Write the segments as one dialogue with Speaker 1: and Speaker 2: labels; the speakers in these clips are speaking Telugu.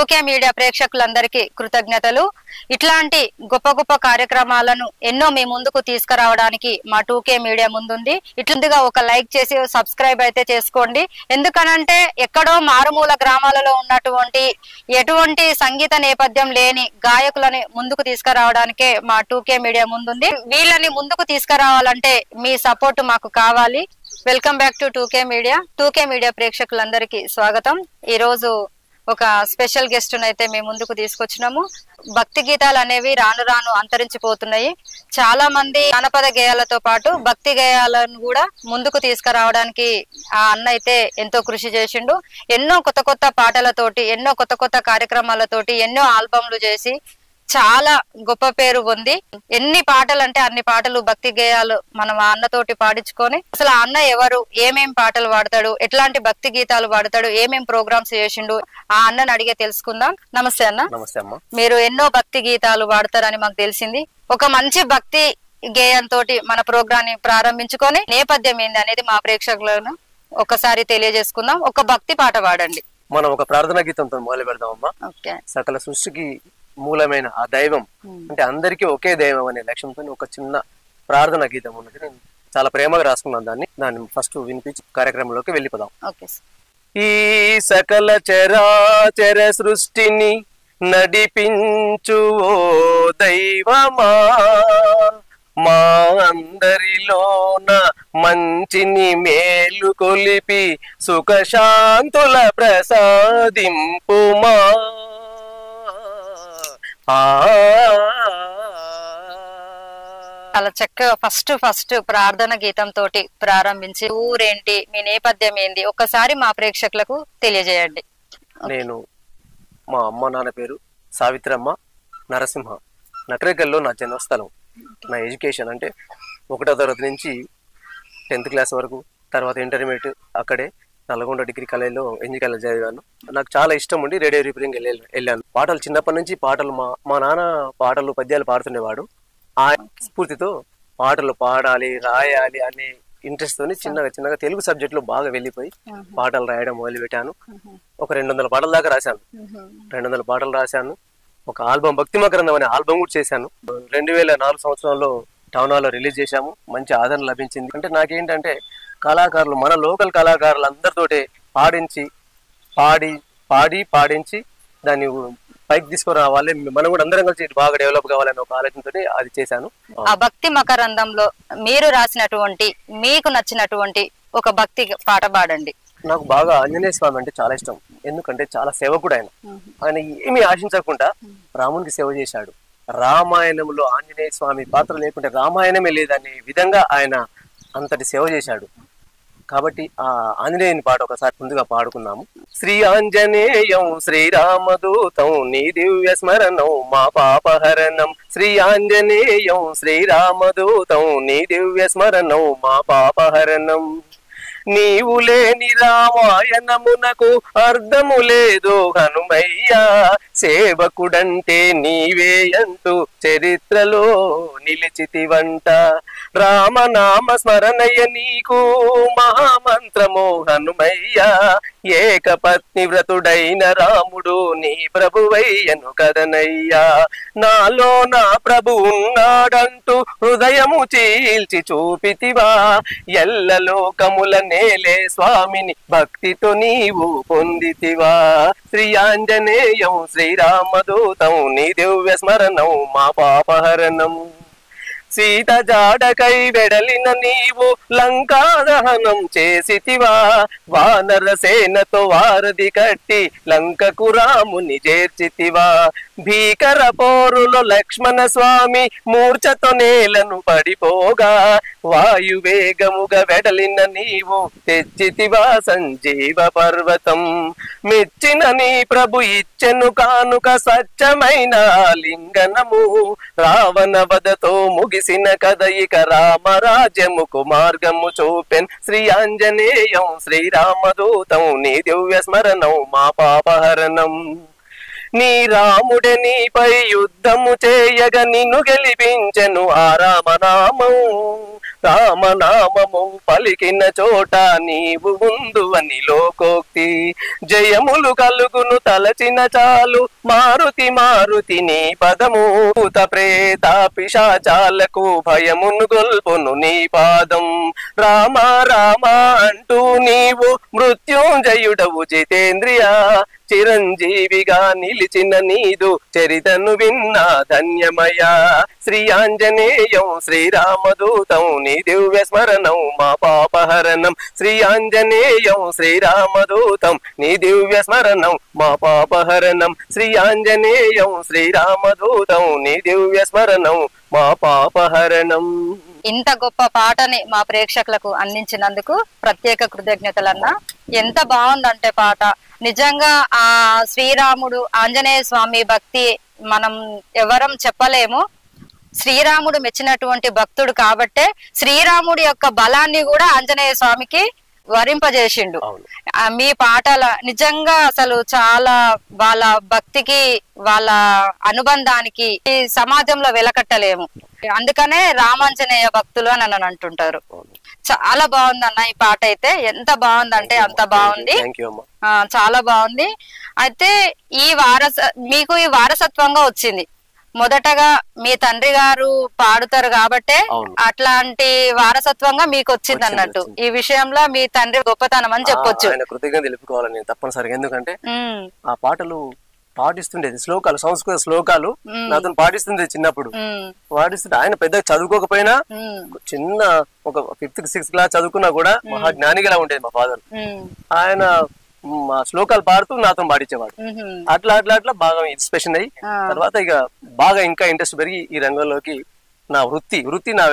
Speaker 1: 2K మీడియా ప్రేక్షకులందరికీ కృతజ్ఞతలు. ఇట్లాంటి గొప్ప గొప్ప కార్యక్రమాలను ఎన్నో మీ ముందుకు తీసుకురావడానికి మా 2K మీడియా ముందుంది. ఇట్లుందిగా ఒక లైక్ చేసి సబ్స్క్రైబ్ అయితే చేసుకోండి. ఎందుకనంటే ఎక్కడో మారుమూల గ్రామాలలో ఉన్నటువంటి ఎటువంటి సంగీత నేపథ్యం లేని గాయకులని ముందుకు తీసుకురావడానికే మా 2K మీడియా ముందుంది. వీళ్ళని ముందుకు తీసుకురావాలంటే మీ సపోర్ట్ మాకు కావాలి. Welcome back to 2K media. 2K media ప్రేక్షకులందరికీ స్వాగతం. ఈ రోజు ఒక స్పెషల్ గెస్ట్ అయితే మేము ముందుకు తీసుకొచ్చినాము. భక్తి గీతాలు అనేవి రాను రాను అంతరించిపోతున్నాయి. చాలా మంది జానపద గేయాలతో పాటు భక్తి గేయాలను కూడా ముందుకు తీసుకురావడానికి ఆ అన్న అయితే ఎంతో కృషి చేసిండు. ఎన్నో కొత్త కొత్త పాటలతోటి, ఎన్నో కొత్త కొత్త కార్యక్రమాలతోటి, ఎన్నో ఆల్బమ్లు చేసి చాలా గొప్ప పేరు పొంది, ఎన్ని పాటలు అంటే అన్ని పాటలు భక్తి గేయాలు మనం ఆ అన్నతోటి పాడించుకొని, అసలు ఆ అన్న ఎవరు, ఏమేం పాటలు పాడతాడు, ఎట్లాంటి భక్తి గీతాలు పాడతాడు, ఏమేం ప్రోగ్రామ్స్ చేసిండు, ఆ అన్నని అడిగే తెలుసుకుందాం. నమస్తే అన్న.
Speaker 2: నమస్తే అమ్మ.
Speaker 1: మీరు ఎన్నో భక్తి గీతాలు పాడతారని మాకు తెలిసింది. ఒక మంచి భక్తి గేయంతో మన ప్రోగ్రామ్ ని ప్రారంభించుకొని నేపథ్యం ఏంది అనేది మా ప్రేక్షకులను ఒకసారి తెలియజేసుకుందాం. ఒక భక్తి పాట పాడండి.
Speaker 2: మనం ఒక ప్రార్థనా గీతంతో మొదలు పెడదామమ్మా. సకల సృష్టికి మూలమైన ఆ దైవం అంటే అందరికీ ఒకే దైవం అనే లక్ష్యంతో ఒక చిన్న ప్రార్థనా గీతం ఉన్నది. నేను చాలా ప్రేమగా రాసుకున్నాను దాన్ని ఫస్ట్ వినిపించి కార్యక్రమంలోకి వెళ్ళిపోదాం. ఈ సకల చరాచర సృష్టిని నడిపించు ఓ దైవమా, మా అందరిలోన మంచిని మేలు కొలిపి సుఖశాంతుల ప్రసాదింపుమా.
Speaker 1: చాలా చక్కగా ఫస్ట్ ప్రార్థన గీతం తోటి ప్రారంభించి ఊరేంటి, మీ నేపథ్యం ఏంది ఒక్కసారి మా ప్రేక్షకులకు తెలియజేయండి.
Speaker 2: నేను మా అమ్మ నాన్న పేరు సావిత్రమ్మ నరసింహ. నకరేకల్లో నా జన్మస్థలం. నా ఎడ్యుకేషన్ అంటే 1వ తరగతి నుంచి 10th క్లాస్ వరకు, తర్వాత ఇంటర్మీడియట్ అక్కడే నల్గొండ డిగ్రీ కాలేజీలో ఇంజనీరింగ్ చదివాను. నాకు చాలా ఇష్టం ఉండి రేడియో రిపేరింగ్ వెళ్ళాను. పాటలు చిన్నప్పటి నుంచి పాటలు మా నాన్న పాటలు పద్యాలు పాడుతుండేవాడు. ఆ స్ఫూర్తితో పాటలు పాడాలి, రాయాలి అనే ఇంట్రెస్ట్ తోని చిన్నగా తెలుగు సబ్జెక్ట్ లో బాగా వెళ్ళిపోయి పాటలు రాయడం మొదలు పెట్టాను. ఒక 200 పాటల దాకా రాశాను. 200 పాటలు రాశాను. ఒక ఆల్బమ్ భక్తి మకరందం అనే ఆల్బమ్ కూడా చేశాను. 2004 సంవత్సరంలో టౌన్ హాల్లో రిలీజ్ చేశాము. మంచి ఆదరణ లభించింది. అంటే నాకేంటంటే కళాకారులు, మన లోకల్ కళాకారులు అందరితోటే పాడించి దాన్ని పైకి తీసుకురావాలి, మనం కూడా అందరం కలిసి బాగా డెవలప్ కావాలని ఒక ఆలోచనతో అది చేశాను.
Speaker 1: ఆ భక్తి మకరందంలో మీరు రాసినటువంటి మీకు నచ్చినటువంటి ఒక భక్తి పాట పాడండి.
Speaker 2: నాకు బాగా ఆంజనేయ స్వామి అంటే చాలా ఇష్టం. ఎందుకంటే చాలా సేవకుడు ఆయన ఏమీ ఆశించకుండా రామునికి సేవ చేశాడు. రామాయణంలో ఆంజనేయ స్వామి పాత్ర లేకుంటే రామాయణమే లేదనే విధంగా ఆయన అంతటి సేవ చేశాడు. కాబట్టి ఆ ఆంజనేయుని పాట ఒకసారి ముందుగా పాడుకున్నాము. శ్రీ ఆంజనేయం శ్రీరామదూతం నీ దివ్య స్మరణం మా పాపహరణం. శ్రీ ఆంజనేయం శ్రీరామదూతం నీ దివ్య స్మరణం మా పాపహరణం. నీవు లేని రామాయణమునకు అర్థము లేదు హనుమయ్యా, సేవకుడంటే నీవే అంటూ చరిత్రలో నిలిచితివంట. రామనామ స్మరణయ నీకు మహామంత్రమో హనుమయ్యా, ఏకపత్ని వ్రతుడైన రాముడు నీ ప్రభువయ్యను కదనయ్యా. నాలో నా ప్రభు ఉన్నాడంటూ హృదయము చీల్చి చూపితివా, ఎల్లలోకముల నేలే స్వామిని భక్తితో నీవు పొందితివా. శ్రీ ఆంజనేయం శ్రీరామదూతం నీ దివ్య స్మరణం మా పాపహరణం. సీత జాడకై వెడలిన నీవు లంకా దహనం చేసితివా, వానర సేనతో వారధి కట్టి లంకకు రాముని చేర్చితివా. భీకర పోరులో లక్ష్మణ స్వామి మూర్ఛతో నేలను పడిపోగా, వాయువేగముగా వెడలిన నీవు తెచ్చితివా సంజీవ పర్వతం. మెచ్చిన నీ ప్రభు ఇచ్చెను కానుక స్వచ్ఛమైన లింగనము, రావణ వధతో ముగిసిన కదయిక రామరాజ్యముకు మార్గము చూపెన్. శ్రీ ఆంజనేయం శ్రీరామదూతం నీ దివ్య స్మరణం మా పాపహరణం. నీ రాముడే నీపై యుద్ధము చేయగ నిన్ను గెలిపించెను ఆ రామనామం. రామనామము పలికిన చోట నీవు ముందు అని లోకోక్తి. జయములు కలుగును తలచిన చాలు మారుతి మారుతి నీ పదము. భూత ప్రేత పిశాచాలకు భయమును గొల్పును నీ పాదం. రామ రామ అంటూ నీవు మృత్యుంజయుడవు జితేంద్రియ. చిరంజీవిగా నిలిచిన నీదు చరితను విన్నా ధన్యమయ. శ్రీ ఆంజనేయం శ్రీరామదూతం నీ దివ్య స్మరణం మా పాపహరణం. శ్రీ ఆంజనేయం శ్రీరామదూతం నీ దివ్య స్మరణం మా పాపహరణం. శ్రీ ఆంజనేయం శ్రీరామదూతం నీ దివ్య స్మరణం మా పాపహరణం.
Speaker 1: ఇంత గొప్ప పాటని మా ప్రేక్షకులకు అందించినందుకు ప్రత్యేక కృతజ్ఞతలన్నా. ఎంత బాగుందంటే పాట నిజంగా. ఆ శ్రీరాముడు ఆంజనేయ స్వామి భక్తి మనం ఎవరం చెప్పలేము. శ్రీరాముడు మెచ్చినటువంటి భక్తుడు కాబట్టే శ్రీరాముడి యొక్క బలాన్ని కూడా ఆంజనేయ స్వామికి వరింపజేసిండు. మీ పాటల నిజంగా అసలు చాలా వాళ్ళ భక్తికి వాళ్ళ అనుబంధానికి ఈ సమాజంలో వెలకట్టలేము. అందుకనే రామాంజనేయ భక్తులు అని నన్ను అంటుంటారు. చాలా బాగుంది అన్న ఈ పాట అయితే. ఎంత బాగుందంటే అంత బాగుంది. చాలా బాగుంది. అయితే మీకు ఈ వారసత్వంగా వచ్చింది. మొదటగా మీ తండ్రి గారు పాడుతారు కాబట్టే అట్లాంటి వారసత్వంగా మీకు వచ్చింది అన్నట్టు. ఈ విషయంలో మీ తండ్రి గొప్పతనం అని చెప్పొచ్చు.
Speaker 2: కృతజ్ఞత తెలుపుకోవాలని తప్పనిసరిగా. ఎందుకంటే ఆ పాటలు పాటిస్తుండేది, శ్లోకాలు, సంస్కృత శ్లోకాలు నాతో పాటిస్తుండేది చిన్నప్పుడు. పాటిస్తుంటే ఆయన పెద్దగా చదువుకోకపోయినా చిన్న ఒక 5th 6th క్లాస్ చదువుకున్నా కూడా మహా జ్ఞానిగా ఉండేది మా ఫాదర్. ఆయన మా శ్లోకాలు పాడుతూ నాతో పాడించేవాడు. అట్లా అట్లా అట్లా బాగా ఇన్స్పిరేషన్ అయ్యి తర్వాత ఇక బాగా ఇంకా ఇంట్రెస్ట్ పెరిగి ఈ రంగంలోకి నా వృత్తి నా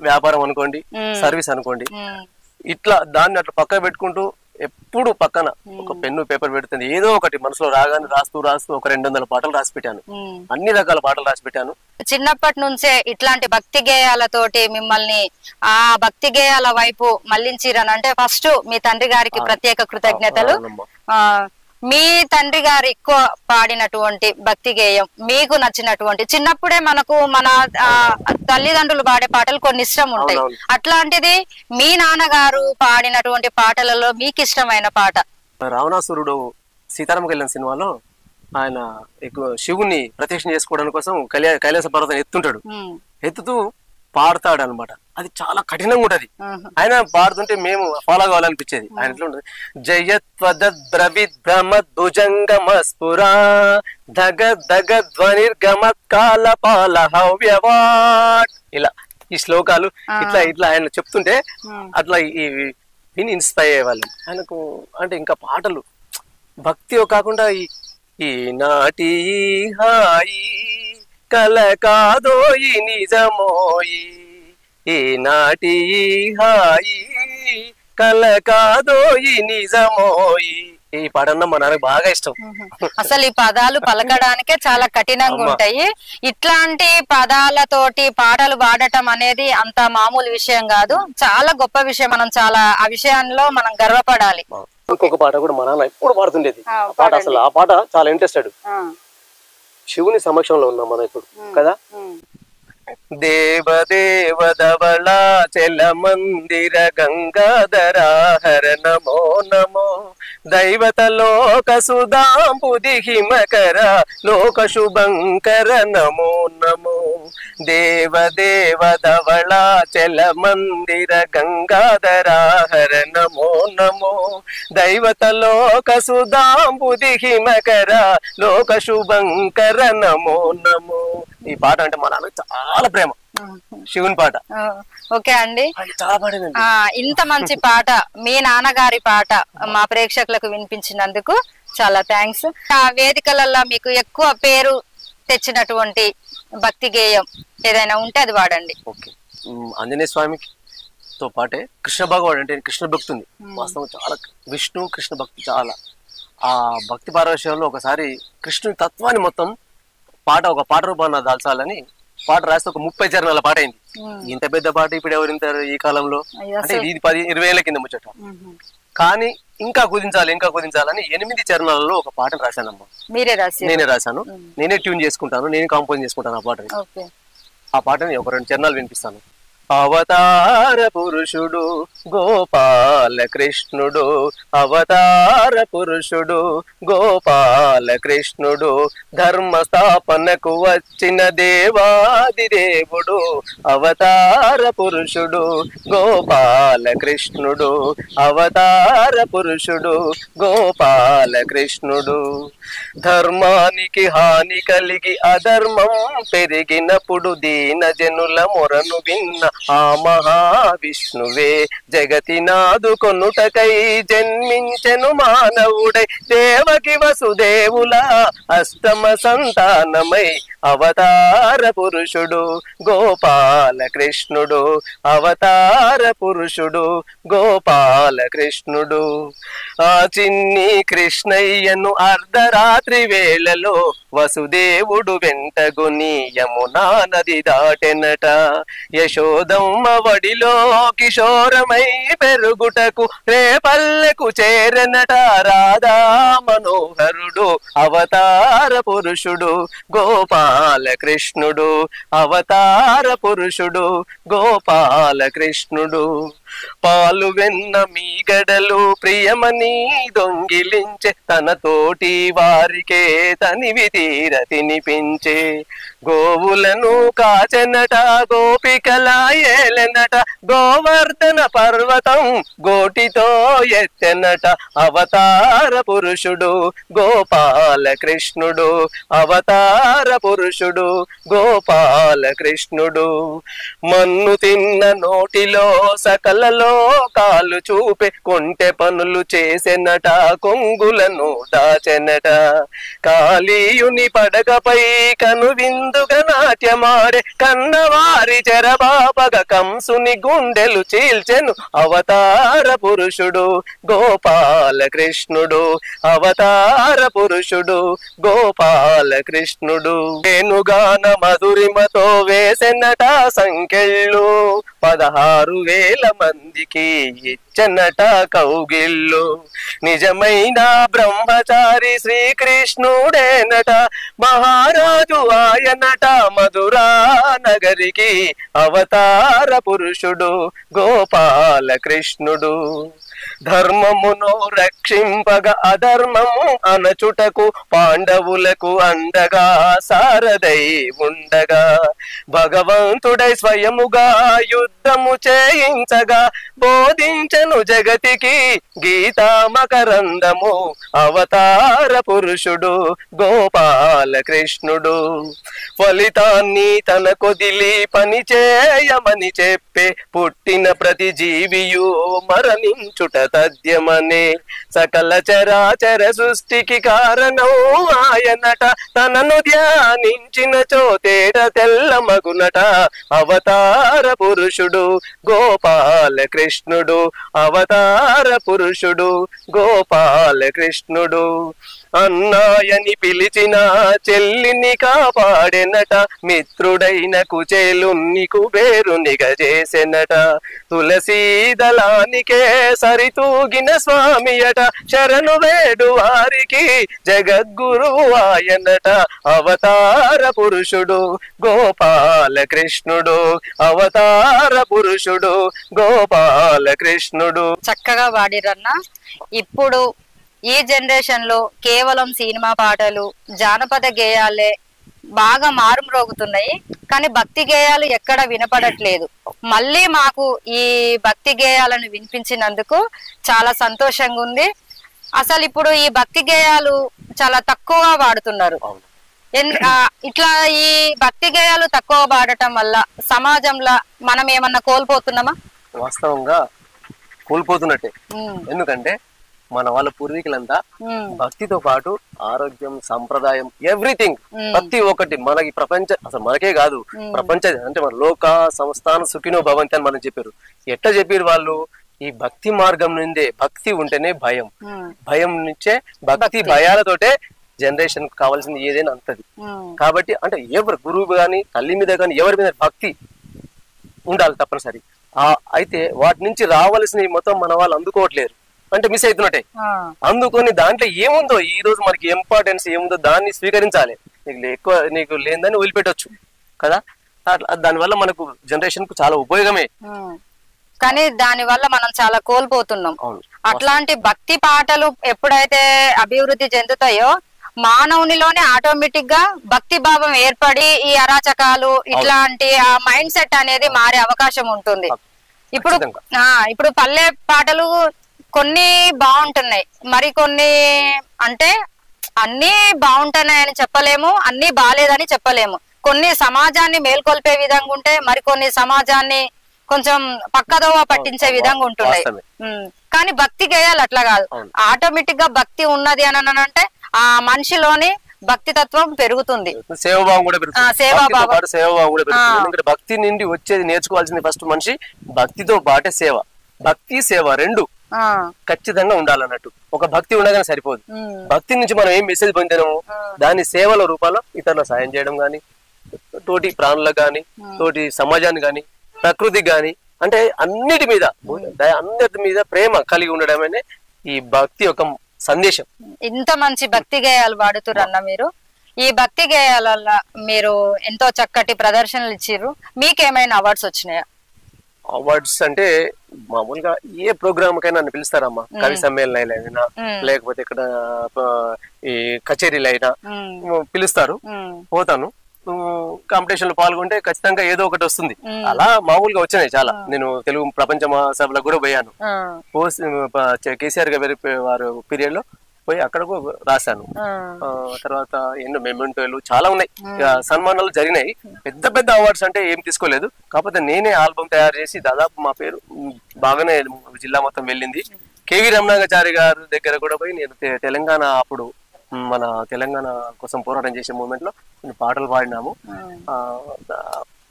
Speaker 2: వ్యాపారం అనుకోండి, సర్వీస్ అనుకోండి, ఇట్లా దాన్ని అట్లా పక్కన పెట్టుకుంటూ ఎప్పుడు పక్కన ఒక పెన్ను పేపర్ పెడుతుంది. ఏదో ఒకటి మనసులో రాగానే రాస్తూ ఒక 200 పాటలు రాసి పెట్టాను. అన్ని రకాల పాటలు రాసి పెట్టాను.
Speaker 1: చిన్నప్పటి నుంచే ఇట్లాంటి భక్తి గేయాలతోటి మిమ్మల్ని ఆ భక్తి గేయాల వైపు మళ్లించిరని అంటే ఫస్ట్ మీ తండ్రి గారికి ప్రత్యేక కృతజ్ఞతలు. మీ తండ్రి గారు ఎక్కువ పాడినటువంటి భక్తి గేయం మీకు నచ్చినటువంటి, చిన్నప్పుడే మనకు మన తల్లిదండ్రులు పాడే పాటలు కొన్ని ఇష్టం ఉంటాయి. అట్లాంటిది మీ నాన్నగారు పాడినటువంటి పాటలలో మీకు ఇష్టమైన పాట?
Speaker 2: రావణాసురుడు సీతారామకి వెళ్ళిన సినిమాలో ఆయన ఎక్కువ శివుని ప్రత్యక్షం చేసుకోవడానికి కోసం కైలాస పర్వతం ఎత్తుతూ పాడతాడు అనమాట. అది చాలా కఠినంగా ఉంటది. ఆయన పాడుతుంటే మేము ఫాలో కావాలనిపించేది. ఆయన ఎట్లా ఉంటది, జయత్వద్రవిద్రమద్భుజంగమస్ఫురా ధగ ధగ ధ్వనిర్గమత్కాల పాల హవ్యవాట్. ఇలా ఈ శ్లోకాలు ఇట్లా ఇట్లా ఆయన చెప్తుంటే అట్లా విని ఇన్స్పైర్ అయ్యేవాళ్ళం. ఆయనకు అంటే ఇంకా పాటలు భక్తి కాకుండా ఈనాటి హాయి కల కాదోయి నిజమోయి, ఈనాటి హాయి కల కాదోయి నిజమోయి. ఈ పాటన్న మా నాన్నకి బాగా ఇష్టం.
Speaker 1: అసలు ఈ పదాలు పలకడానికే చాలా కఠినంగా ఉంటాయి. ఇట్లాంటి పదాలతోటి పాటలు పాడటం అనేది అంత మామూలు విషయం కాదు, చాలా గొప్ప విషయం. మనం చాలా ఆ విషయంలో మనం గర్వపడాలి.
Speaker 2: ఇంకొక పాట కూడా మా నాన్న ఎప్పుడు పాడుతుండేది. పాట అసలు ఆ పాట చాలా ఇంట్రెస్టెడ్. శివుని సమక్షంలో ఉన్నాం మనం ఇప్పుడు కదా. దేవదేవదవళాచల మందిర గంగాధరాహర నమో నమో దైవతలోక సుధాంబుది హిమకర లోక శుభంకర నమో నమో. దేవదేవదవళాచల మందిర గంగాధరాహర నమో నమో దైవతలోక సుధాంబుది హిమకర లోక శుభంకర నమో నమో. ఈ పాట అంటే మా నాన్న చాలా ప్రేమ, శివుని పాట.
Speaker 1: ఓకే అండి, ఇంత మంచి పాట మీ నాన్నగారి పాట మా ప్రేక్షకులకు వినిపించినందుకు చాలా థ్యాంక్స్. ఆ వేదికలలో మీకు ఎక్కువ పేరు తెచ్చినటువంటి భక్తి గేయం ఏదైనా ఉంటే అది వాడండి.
Speaker 2: ఆంజనేయ స్వామితో పాటే కృష్ణ భగవాడు అంటే కృష్ణ భక్తి ఉంది వాస్తవం. చాలా విష్ణు కృష్ణ భక్తి చాలా. ఆ భక్తి పారవశ్యంలో ఒకసారి కృష్ణుని తత్వాన్ని మొత్తం ఒక పాట రూపాన్ని దాల్చాలని పాట రాస్తే ఒక 30 చరణాల పాట అయింది. ఇంత పెద్ద పాట ఇప్పుడు ఎవరు ఇంటారు ఈ కాలంలో? అంటే ఇది 10-20 ఏళ్ల కింద ముచ్చట. కానీ ఇంకా కుదించాలని 8 చరణాలలో ఒక పాటను రాశానమ్మా. నేనే రాశాను, నేనే ట్యూన్ చేసుకుంటాను, నేనే కాంపోజ్ చేసుకుంటాను ఆ పాటని. ఆ పాటని ఒక 2 చరణాలు వినిపిస్తాను. అవతార పురుషుడు గోపాల కృష్ణుడు, అవతార పురుషుడు గోపాల కృష్ణుడు, ధర్మ స్థాపనకు వచ్చిన దేవాది దేవుడు, అవతార పురుషుడు గోపాల కృష్ణుడు, అవతార పురుషుడు గోపాల కృష్ణుడు. ధర్మానికి హాని కలిగి అధర్మం పెరిగినప్పుడు దీన జనుల మొరను విన్న ఆ మహావిష్ణువే జగతినాదు కొనుటకై జన్మించెను మానవుడై, దేవకి వసుదేవుల అష్టమ సంతానమై, అవతార పురుషుడు గోపాల కృష్ణుడు, అవతార పురుషుడు గోపాల కృష్ణుడు. ఆ చిన్ని కృష్ణయ్యను అర్ధరాత్రి వేళలో వసుదేవుడు వెంటగొని యమునా నది దాటెనట, యశోదమ్మ వడిలో కిశోరమై పెరుగుటకు రేపల్లెకు చేరనట, రాధా మనోహరుడు అవతార పురుషుడు గోపాల కృష్ణుడు, అవతార పురుషుడు గోపాల కృష్ణుడు. పాలు వెన్న మీగడలు ప్రియమని దొంగిలించే, తన తోటి వారికే తనివి తీర తినిపించే, గోవులను కాచెనట గోపికల ఏలెనట, గోవర్ధన పర్వతం గోటితో ఎత్తెనట, అవతార పురుషుడు గోపాల కృష్ణుడు, అవతార పురుషుడు గోపాల కృష్ణుడు. మన్ను తిన్న నోటిలో సకలలో కాలు చూపే, కొంటె పనులు చేసెనట కొంగులను దాచెనట, కాళీయుని పడకపై కనువిందుగా నాట్యమాడే, కన్నవారి చెరబాపగ కంసుని గుండెలు చీల్చెను, అవతార పురుషుడు గోపాల కృష్ణుడు, అవతార పురుషుడు గోపాల కృష్ణుడు. వేణుగాన మధురిమతో వేసెనట సంకెళ్ళు, 16,000 మందికి ఇచ్చనట కౌగిళ్ళు, నిజమైన బ్రహ్మచారి శ్రీకృష్ణుడేనట, మహారాజు ఆయనట మధురా నగరికి, అవతార పురుషుడు గోపాల కృష్ణుడు. ధర్మమును రక్షింపగ అధర్మము అనచుటకు పాండవులకు అండగా సారదై ఉండగా, భగవంతుడై స్వయముగా యుద్ధము చేయించగా, బోధించను జగతికి గీతా మకరందము, అవతార పురుషుడు గోపాల కృష్ణుడు. ఫలితాన్ని తన కొదిలి పని చేయమని చెప్పే, పుట్టిన ప్రతి జీవియు మరణించుట తథ్యమనే, సకల చరాచర సృష్టికి కారణం ఆయనట, తనను ధ్యానించిన చోతేట తెల్ల మగునట, అవతార పురుషుడు గోపాల కృష్ణుడు, అవతార పురుషుడు గోపాల కృష్ణుడు. అన్నాయని పిలిచిన చెల్లిని కాపాడెనట, మిత్రుడైన కుచేలుని కుబేరునిగా చేసెనట, తులసీ దళానికే సరితూగిన స్వామియట, శరణు వేడు వారికి జగద్గురువు ఆయనట, అవతార పురుషుడు గోపాల కృష్ణుడు, అవతార పురుషుడు గోపాల కృష్ణుడు.
Speaker 1: చక్కగా వాడిరన్నా. ఇప్పుడు ఈ జనరేషన్ లో కేవలం సినిమా పాటలు, జానపద గేయాలే బాగా మారుమ్రోగుతున్నాయి, కానీ భక్తి గేయాలు ఎక్కడ వినపడట్లేదు. మళ్ళీ మాకు ఈ భక్తి గేయాలను వినిపించినందుకు చాలా సంతోషంగా ఉంది. అసలు ఇప్పుడు ఈ భక్తి గేయాలు చాలా తక్కువగా వాడుతున్నారు. ఇట్లా ఈ భక్తి గేయాలు తక్కువ పాడటం వల్ల సమాజంలో మనం ఏమన్నా కోల్పోతున్నామా?
Speaker 2: వాస్తవంగా కోల్పోతున్నట్టే. ఎందుకంటే మన వాళ్ళ పూర్వీకులంతా భక్తితో పాటు ఆరోగ్యం, సంప్రదాయం, ఎవ్రీథింగ్ ప్రతి ఒక్కటి మనకి అసలు మనకే కాదు ప్రపంచ అంటే మన లోక సంస్థాన సుఖినో భవంతి అని మనం చెప్పారు. ఎట్లా చెప్పారు వాళ్ళు? ఈ భక్తి మార్గం నుండే, భక్తి ఉంటేనే భయం, భయం నుంచే భక్తి, భయాలతోటే జనరేషన్ కావాల్సింది ఏదైనా అంతది. కాబట్టి అంటే ఎవరు గురువు గాని తల్లి మీద కానీ ఎవరి మీద భక్తి ఉండాలి తప్పనిసరి. అయితే వాటి నుంచి రావాల్సినవి మొత్తం మన వాళ్ళు అందుకోవట్లేరు, అంటే మిస్ అవుతున్నట్టే. అందుకొని దాంట్లో ఏముందో ఈ రోజు మనకి ఇంపార్టెన్స్ ఏముందో దాన్ని స్వీకరించాలి. నీకు లేదని వదిలిపెట్టొచ్చు కదా. దానివల్ల మనకు జనరేషన్ కు చాలా ఉపయోగమే.
Speaker 1: కానీ దాని వల్ల మనం చాలా కోల్పోతున్నాం. అట్లాంటి భక్తి పాటలు ఎప్పుడైతే అభివృద్ధి చెందుతాయో మానవునిలోనే ఆటోమేటిక్ గా భక్తి భావం ఏర్పడి ఈ అరాచకాలు ఇట్లాంటి ఆ మైండ్ సెట్ అనేది మారే అవకాశం ఉంటుంది. ఇప్పుడు పల్లె పాటలు కొన్ని బాగుంటున్నాయి, మరి కొన్ని అంటే అన్ని బాగుంటున్నాయని చెప్పలేము, అన్ని బాలేదని చెప్పలేము. కొన్ని సమాజాన్ని మేల్కొల్పే విధంగా ఉంటే, మరికొన్ని సమాజాన్ని కొంచెం పక్కదోవ పట్టించే విధంగా ఉంటున్నాయి. కానీ భక్తి గేయాలు అట్లా కాదు. ఆటోమేటిక్ గా భక్తి ఉన్నది అని అంటే ఆ మనిషిలోని భక్తి తత్వం పెరుగుతుంది,
Speaker 2: సేవాభావం కూడా పెరుగుతుంది. సేవాభావం కూడా పెరుగుతుంది. ఎందుకంటే భక్తి నుండి వచ్చేది నేర్చుకోవాల్సింది ఫస్ట్ మనిషి భక్తితో పాటే సేవ. భక్తి సేవ రెండు ఖచ్చితంగా ఉండాలన్నట్టు. ఒక భక్తి ఉండగానే సరిపోదు. భక్తి నుంచి మనం ఏం మెసేజ్ పొందాము దాని సేవల రూపాల్లో ఇతరుల సాయం చేయడం గాని, తోటి ప్రాణులకు గాని, తోటి సమాజాన్ని గాని, ప్రకృతికి గాని, అంటే అన్నిటి మీద ప్రేమ కలిగి ఉండడమనే ఈ భక్తి యొక్క సందేశం.
Speaker 1: ఇంత మంచి భక్తి గేయాలు పాడుతురన్న మీరు. ఈ భక్తి గేయాల వల్ల మీరు ఎంతో చక్కటి ప్రదర్శనలు ఇచ్చిర్రు. మీకేమైనా అవార్డ్స్ వచ్చినాయా?
Speaker 2: అవార్డ్స్ అంటే మామూలుగా ఏ ప్రోగ్రామ్ కైనా నన్ను పిలుస్తారమ్మా. కవి సమ్మేళనాలు అయినా లేకపోతే ఇక్కడ ఈ కచేరీలు అయినా పిలుస్తారు, పోతాను. కాంపిటీషన్ లో పాల్గొంటే ఖచ్చితంగా ఏదో ఒకటి వస్తుంది. అలా మామూలుగా వచ్చినాయి చాలా. నేను తెలుగు ప్రపంచ మహాసభలకు కూడా పోయాను. కేసీఆర్ గారి వారు పీరియడ్ లో పోయి అక్కడ రాశాను. తర్వాత ఎన్నో మెమెంటోలు చాలా ఉన్నాయి, సన్మానాలు జరిగినాయి. పెద్ద పెద్ద అవార్డ్స్ అంటే ఏం తీసుకోలేదు. కాకపోతే నేనే ఆల్బమ్ తయారు చేసి దాదాపు మా పేరు బాగానే జిల్లా మొత్తం వెళ్ళింది. కేవీ రమణాచారి గారి దగ్గర కూడా పోయి నేను తెలంగాణ అప్పుడు మన తెలంగాణ కోసం పోరాటం చేసే మూమెంట్ లో నేను పాటలు పాడినాము.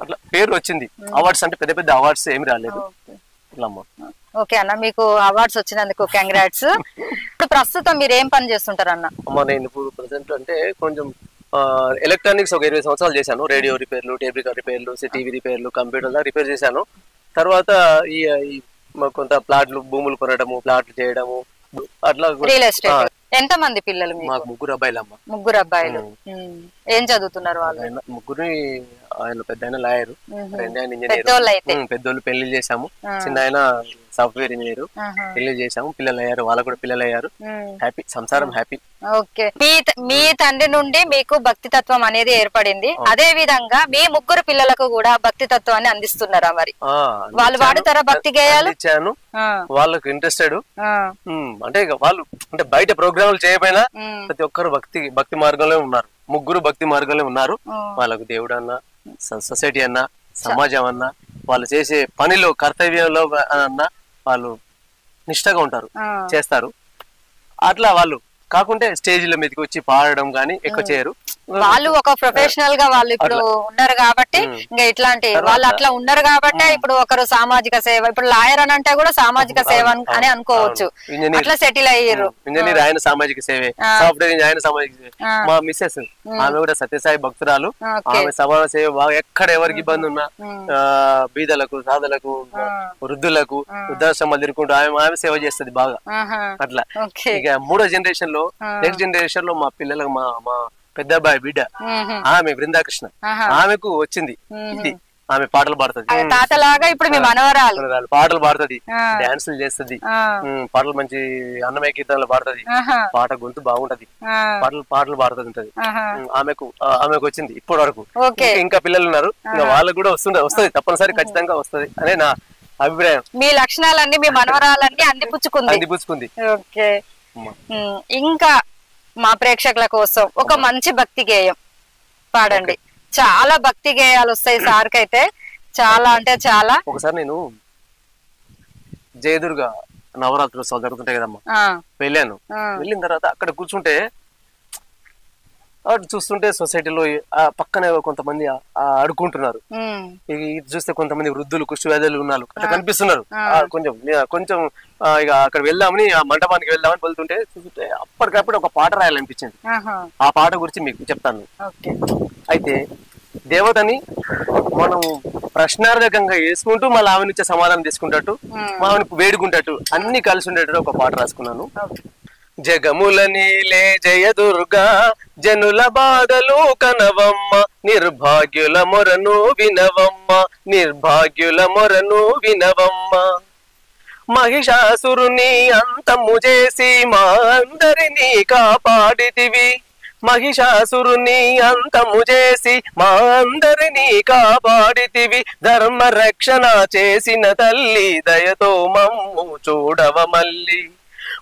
Speaker 2: అట్లా పేరు వచ్చింది. అవార్డ్స్ అంటే పెద్ద పెద్ద అవార్డ్స్ ఏమి రాలేదు.
Speaker 1: ఓకే అన్న, మీకు అవార్డ్స్ వచ్చినందుకు కంగ్రాట్స్. ఇప్పుడు ప్రస్తుతం మీరు ఏం పని చేస్తుంటారు అన్న?
Speaker 2: అమ్మ నేను ఇప్పుడు ప్రెసెంట్ అంటే కొంచెం ఎలక్ట్రానిక్స్ ఒక 20 సంవత్సరాలు చేశాను. రేడియో రిపేర్లు, టేప్ రికార్డ్ రిపేర్లు, టీవీ రిపేర్లు, కంప్యూటర్ రిపేర్ చేశాను. తర్వాత ఈ కొంత ప్లాట్లు భూములు కొనడము, ప్లాట్లు చేయడము, అట్లా.
Speaker 1: Real estate. ఎంత మంది పిల్లలు?
Speaker 2: మాకు 3 అబ్బాయిలు అమ్మ.
Speaker 1: 3 అబ్బాయిలు. ఏం చదువుతున్నారు వాళ్ళు?
Speaker 2: ముగ్గురు ఆయన పెద్ద ఆయన లాయర్, రెండు ఆయన ఇంజనీర్. పెద్దోళ్ళు పెళ్లి చేశాము. చిన్న ఆయన సాఫ్ట్వేర్ ఇంజనీర్. పెళ్లి చేశాము, పిల్లలు అయ్యారు. వాళ్ళకు కూడా పిల్లలు అయ్యారు. హ్యాపీ, సంసారం హ్యాపీ.
Speaker 1: ఓకే. మీ తండ్రి నుండి మీకు భక్తి తత్వం అనేది ఏర్పడింది. అదే విధంగా మీ 3 పిల్లలకు కూడా భక్తి తత్వాన్ని అందిస్తున్నారా? మరి వాళ్ళు వాడుతారా భక్తి గేయాలు?
Speaker 2: ఇచ్చాను, వాళ్ళకు ఇంట్రెస్టెడ్. అంటే వాళ్ళు అంటే బయట ప్రోగ్రాములు చేయకపోయినా ప్రతి ఒక్కరు భక్తి మార్గంలో ఉన్నారు. 3 భక్తి మార్గంలో ఉన్నారు. వాళ్ళకు దేవుడు అన్నా, సొసైటీ అన్నా, సమాజం అన్నా, వాళ్ళు చేసే పనిలో కర్తవ్యంలో అన్నా వాళ్ళు నిష్టగా ఉంటారు, చేస్తారు. అట్లా వాళ్ళు కాకుంటే స్టేజ్ల మీదకి వచ్చి పాడడం గానీ ఎక్కువ చేయరు.
Speaker 1: వాళ్ళు ఒక ప్రొఫెషనల్ గా వాళ్ళు ఇప్పుడు ఉన్నారు కాబట్టి ఇంకా ఇట్లాంటి వాళ్ళు అట్లా ఉన్నారు కాబట్టి ఇప్పుడు ఒకరు సామాజిక సేవ, ఇప్పుడు లాయర్ అని అంటే కూడా సామాజిక సేవ అని అనుకోవచ్చు. అట్లా సెటిల్ అయ్యారు.
Speaker 2: ఇంజనీర్ ఆయన సామాజిక సేవే, సాఫ్ట్వేర్ ఆయన సామాజిక సేవ. మా మిస్సెస్ ఆమె కూడా సత్యసాయి భక్తురాలు. ఆమె సమాజ సేవ బాగా, ఎక్కడ ఎవరికి ఇబ్బంది ఉన్నా బీదలకు, సాధలకు, వృద్ధులకు, వృద్ధాశ్రమాలు తిరుగుకుంటూ ఆమె సేవ చేస్తుంది బాగా. అట్లా ఇక 3వ జనరేషన్ లో, నెక్స్ట్ జనరేషన్ లో మా పిల్లలకు మా పెద్ద అబ్బాయి బిడ్డ ఆమె బృందాకృష్ణ, ఆమెకు వచ్చింది ఇది. ఆమె పాటలు పాడుతుంది,
Speaker 1: తాతలాగా. ఇప్పుడు మీ మనవరాలు
Speaker 2: పాటలు పాడుతుంది, డాన్సులు చేస్తుంది, పాటలు మంచి అన్నమయ్య కీర్తనలు పాడుతుంది. పాట గొంతు బాగుంటది, పాటలు పాడుతుంటది. ఆమెకు వచ్చింది ఇప్పటి వరకు. ఇంకా పిల్లలు ఉన్నారు, ఇంకా వాళ్ళకు కూడా వస్తుంది, తప్పనిసరి ఖచ్చితంగా వస్తుంది అనే నా అభిప్రాయం.
Speaker 1: మీ లక్షణాలన్నీ మీ మనవరాలన్నీ అందిపుచ్చుకుంది. ఓకే. ఇంకా మా ప్రేక్షకుల కోసం ఒక మంచి భక్తి గేయం పాడండి. చాలా భక్తి గేయాలు వస్తాయి సార్కి అయితే, చాలా అంటే చాలా.
Speaker 2: ఒకసారి నేను జయదుర్గ నవరాత్రులు జరుగుతుంటాయి కదమ్మా, వెళ్ళాను. వెళ్ళిన తర్వాత అక్కడ కూర్చుంటే చూస్తుంటే సొసైటీలో పక్కనే కొంతమంది ఆడుకుంటున్నారు. ఇది చూస్తే కొంతమంది వృద్ధులు, కుష్టి వ్యాధులు ఉన్నారు అట్లా కనిపిస్తున్నారు. కొంచెం ఇక అక్కడ వెళ్దామని, ఆ మంటపానికి వెళ్దామని వెళ్తుంటే చూస్తుంటే అప్పటికప్పుడు ఒక పాట రాయాలనిపించింది. ఆ పాట గురించి మీకు చెప్తాను. అయితే దేవతని మనం ప్రశ్నార్థకంగా వేసుకుంటూ మళ్ళీ ఆమె నుంచే సమాధానం తీసుకుంటట్టు, ఆమెను వేడుకుంటట్టు, అన్ని కలిసి ఉండేటట్టు ఒక పాట రాసుకున్నాను. జగముల నీలే జయ దుర్గా జనుల బాధలు కనవమ్మ నిర్భాగ్యుల మొరను వినవమ్మ నిర్భాగ్యుల మొరను వినవమ్మ మహిషాసురుని అంతము చేసి మా అందరినీ కాపాడితివి మహిషాసురుని అంతము చేసి మా అందరినీ కాపాడితివి ధర్మ రక్షణ చేసిన తల్లి దయతో మమ్ము చూడవ మల్లి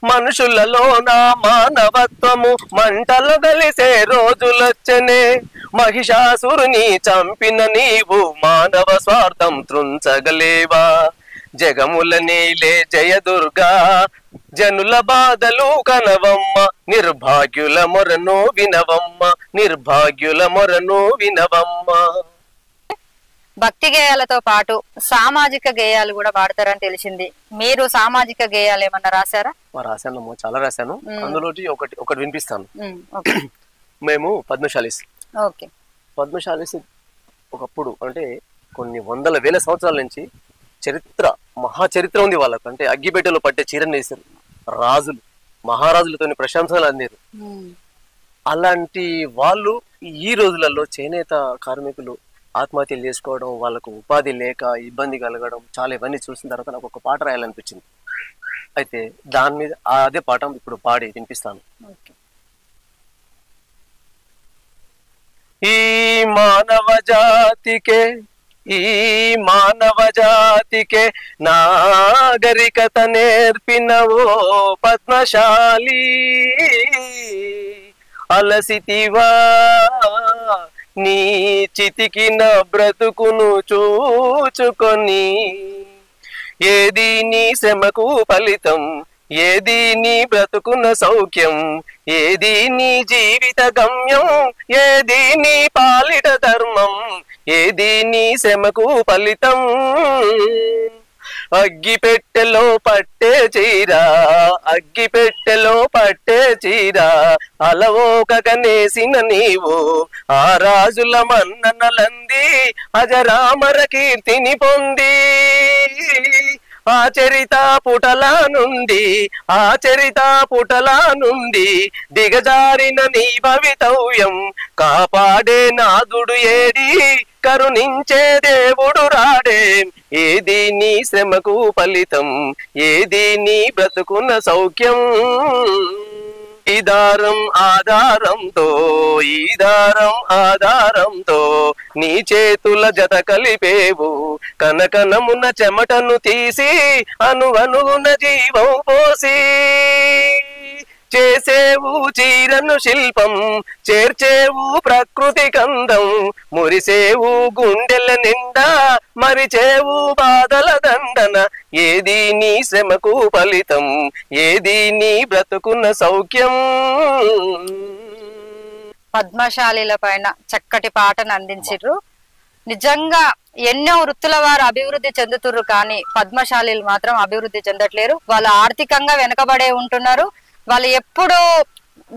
Speaker 2: మనుషులలో నా మానవత్వము మంటలు కలిసే రోజులొచ్చనే మహిషాసురుని చంపిన నీవు మానవ స్వార్థం త్రుంచగలేవా జగముల నీలే జయ దుర్గా జనుల బాధలు కనవమ్మ నిర్భాగ్యుల మొరను వినవమ్మ నిర్భాగ్యుల మొరను వినవమ్మ.
Speaker 1: భక్తి గేయాలతో పాటు సామాజిక గేయాలు కూడా పాడతారని తెలిసింది. మీరు సామాజిక గేయాలు ఏమన్నా రాశారా?
Speaker 2: రాశాను, చాలా రాశాను. అందులో ఒకటి వినిపిస్తాను. మేము పద్మశాలీస్. పద్మశాలీస్ ఒకప్పుడు అంటే కొన్ని వందల వేల సంవత్సరాల నుంచి చరిత్ర మహాచరిత్ర ఉంది వాళ్ళకు. అంటే అగ్గిపెట్టెలో పట్టే చీరను వేశారు రాజులు, మహారాజులతో ప్రశంసలు అందారు. అలాంటి వాళ్ళు ఈ రోజులలో చేనేత కార్మికులు ఆత్మహత్యలు చేసుకోవడం, వాళ్ళకు ఉపాధి లేక ఇబ్బంది కలగడం, చాలా ఇవన్నీ చూసిన తర్వాత నాకు ఒక పాట రాయాలనిపించింది. అయితే దాని మీద అదే పాట ఇప్పుడు పాడి వినిపిస్తాను. ఈ మానవ జాతికే నాగరికత నేర్పినవో పద్మశాలి అలసితివా నీ చితికిన బ్రతుకును చూచుకొని ఏది నీ శ్రమకు ఫలితం ఏది నీ బ్రతుకున్న సౌఖ్యం ఏది నీ జీవిత గమ్యం ఏది నీ పాలిట ధర్మం ఏది నీ శ్రమకు ఫలితం అగ్గిపెట్టెలో పట్టే చీర అలవోకగనేసిన నీవు ఆ రాజుల మన్ననలంది అజరామర కీర్తిని పొంది ఆచరిత పుటలా నుండి దిగజారిన నీ భవితవ్యం కాపాడే నాదుడు ఏడి కరుణించే దేవుడు రాడే ఏది నీ శ్రమకు ఫలితం ఏది నీ బ్రతుకున్న సౌఖ్యం ఈ దారం ఆధారంతో నీ చేతుల జత కలిపేవు కనకనమున చెమటను తీసి అనువనువున జీవం పోసి చేసేవు చీరను శిల్పం చేర్చేవు ప్రకృతి కందం మురిసేవు గుండెల నిండా మరిచేవు బాధల దండన ఏది నీ శ్రమకు ఫలితం ఏది నీ బ్రతుకున్న సౌఖ్యం.
Speaker 1: పద్మశాలీల పైన చక్కటి పాటను అందించారు. నిజంగా ఎన్నో వృత్తుల వారు అభివృద్ధి చెందుతున్నారు, కానీ పద్మశాలీలు మాత్రం అభివృద్ధి చెందట్లేరు. వాళ్ళు ఆర్థికంగా వెనుకబడే ఉంటున్నారు. వాళ్ళు ఎప్పుడు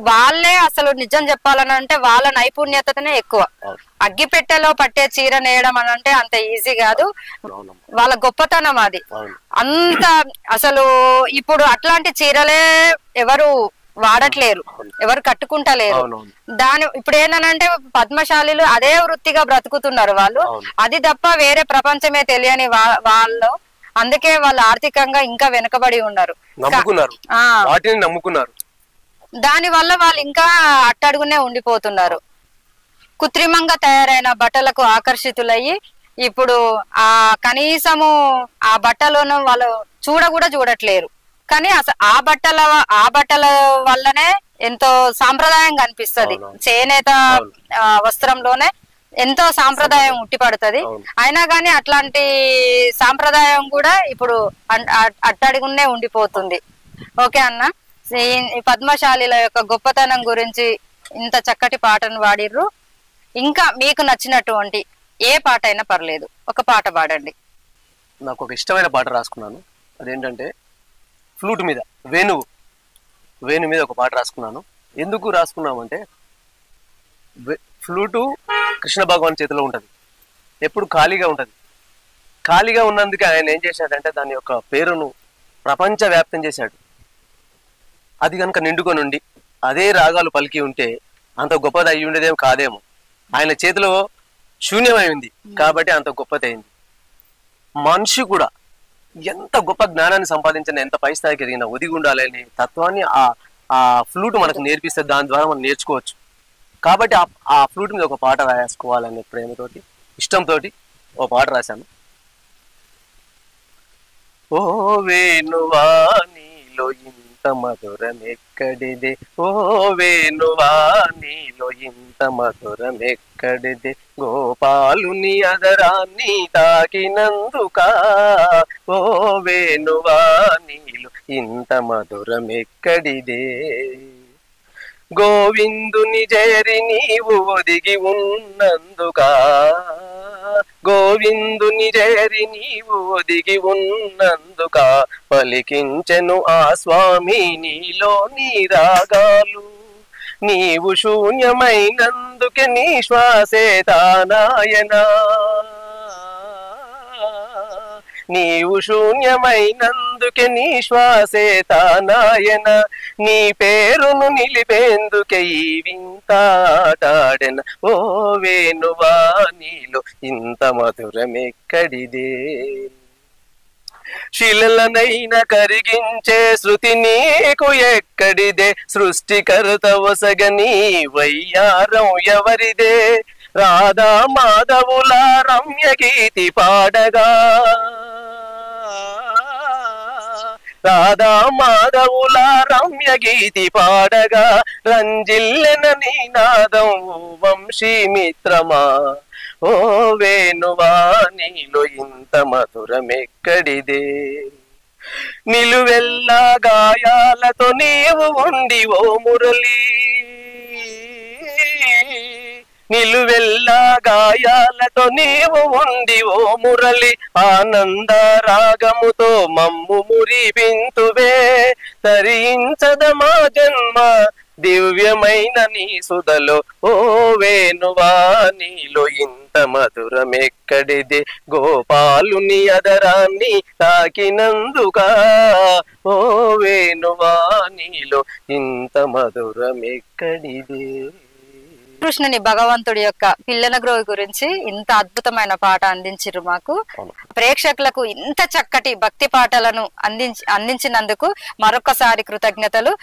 Speaker 1: వాళ్ళే అసలు నిజం చెప్పాలని అంటే వాళ్ళ నైపుణ్యతనే ఎక్కువ. అగ్గిపెట్టెలో పట్టే చీర నేయడం అని అంటే అంత ఈజీ కాదు, వాళ్ళ గొప్పతనం అది. అంత అసలు ఇప్పుడు అట్లాంటి చీరలే ఎవరు వాడట్లేరు, ఎవరు కట్టుకుంటలేరు. ఇప్పుడు ఏంటంటే పద్మశాలీలు అదే వృత్తిగా బ్రతుకుతున్నారు వాళ్ళు. అది తప్ప వేరే ప్రపంచమే తెలియని వాళ్ళు. అందుకే వాళ్ళు ఆర్థికంగా ఇంకా వెనుకబడి ఉన్నారు,
Speaker 2: నమ్ముకున్నారు.
Speaker 1: దాని వల్ల వాళ్ళు ఇంకా అట్టడుగునే ఉండిపోతున్నారు. కృత్రిమంగా తయారైన బట్టలకు ఆకర్షితులయ్యి ఇప్పుడు కనీసము ఆ బట్టలను వాళ్ళు చూడట్లేరు. కానీ ఆ బట్టల వల్లనే ఎంతో సాంప్రదాయంగా అనిపిస్తది. చేనేత వస్త్రంలోనే ఎంతో సాంప్రదాయం ఉట్టిపడుతుంది. అయినా కానీ అట్లాంటి సాంప్రదాయం కూడా ఇప్పుడు అట్టడుగునే ఉండిపోతుంది. ఓకే అన్న, ఈ పద్మశాలీల యొక్క గొప్పతనం గురించి ఇంత చక్కటి పాటను పాడిర్రు. ఇంకా మీకు నచ్చినటువంటి ఏ పాట అయినా పర్లేదు, ఒక పాట పాడండి.
Speaker 2: నాకు ఒక ఇష్టమైన పాట రాసుకున్నాను. అదేంటంటే ఫ్లూట్ మీద వేణు మీద ఒక పాట రాసుకున్నాను. ఎందుకు రాసుకున్నామంటే ఫ్లూటు కృష్ణ భగవాన్ చేతిలో ఉంటది, ఎప్పుడు ఖాళీగా ఉంటది. ఖాళీగా ఉన్నందుకే ఆయన ఏం చేశాడంటే దాని యొక్క పేరును ప్రపంచ వ్యాప్తం చేశాడు. అది కనుక నిండుకొని ఉండి అదే రాగాలు పలికి ఉంటే అంత గొప్పది అయి ఉండేదేమో కాదేమో. ఆయన చేతిలో శూన్యమైంది కాబట్టి అంత గొప్పది అయింది. మనిషి కూడా ఎంత గొప్ప జ్ఞానాన్ని సంపాదించిన, ఎంత పై స్థాయికి ఎదిగిన ఒదిగి ఉండాలని తత్వాన్ని ఆ ఫ్లూట్ మనకు నేర్పిస్తే దాని ద్వారా మనం నేర్చుకోవచ్చు. కాబట్టి ఆ ఫ్లూట్ మీద ఒక పాట రాసుకోవాలనే ప్రేమతోటి, ఇష్టంతో ఒక పాట రాశాను. ఓ వేణువా నీలో ఇంత మధురం ఎక్కడిదే, ఓ వేణువా నీలో ఇంత మధురం ఎక్కడిదే, గోపాలుని అదరాన్ని తాకినందుక, ఓ వేణువా నీలో ఇంత మధురం ఎక్కడిదే, గోవిందుని జయరి నీవు ఒదిగి ఉన్నందుక, గోవిందుని జయరి నీవు ఒదిగి ఉన్నందుక, పలికించెను ఆ స్వామి నీలోని రాగాలు, నీవు శూన్యమైనందుకే నీ శ్వాసే తానాయనా, నీవు శూన్యమైనందుకే నీ శ్వాసే తానాయన, నీ పేరును నిలిపేందుకే ఈ వింతాటాడెన, ఓ వేణువా నీలో ఇంత మధురమెక్కడిదే, శిలలనైన కరిగించే శృతి నీకు ఎక్కడిదే, సృష్టికర్త ఒసగని వయ్యారం ఎవరిదే, రాధా మాధవుల రమ్య గీతి పాడగా, రాధా మాధవుల రమ్య గీతి పాడగా, రంజిల్లెన నీనాదం వంశీ మిత్రమా, ఓ వేణువా నీలో ఇంత మధురమెక్కడిదే, నిలువెల్లా గాయాలతో నీవు ఉండి ఓ మురళి, నిలువెల్లా గాయాలతో నీవు ఉండి ఓ మురళి, ఆనంద రాగముతో మమ్ము మురిపింతువే, తరించద మా జన్మ దివ్యమైన నీ సుధలో, ఓ వేణువా నీలో ఇంత మధురమెక్కడిదే, గోపాలుని అదరాన్ని తాకినందుక, ఓ వేణువా నీలో ఇంత మధురమెక్కడిదే.
Speaker 1: కృష్ణుని భగవంతుడి యొక్క పిల్లన గ్రోవి గురించి ఇంత అద్భుతమైన పాట అందించారు మాకు. ప్రేక్షకులకు ఇంత చక్కటి భక్తి పాటలను అందించినందుకు మరొకసారి కృతజ్ఞతలు.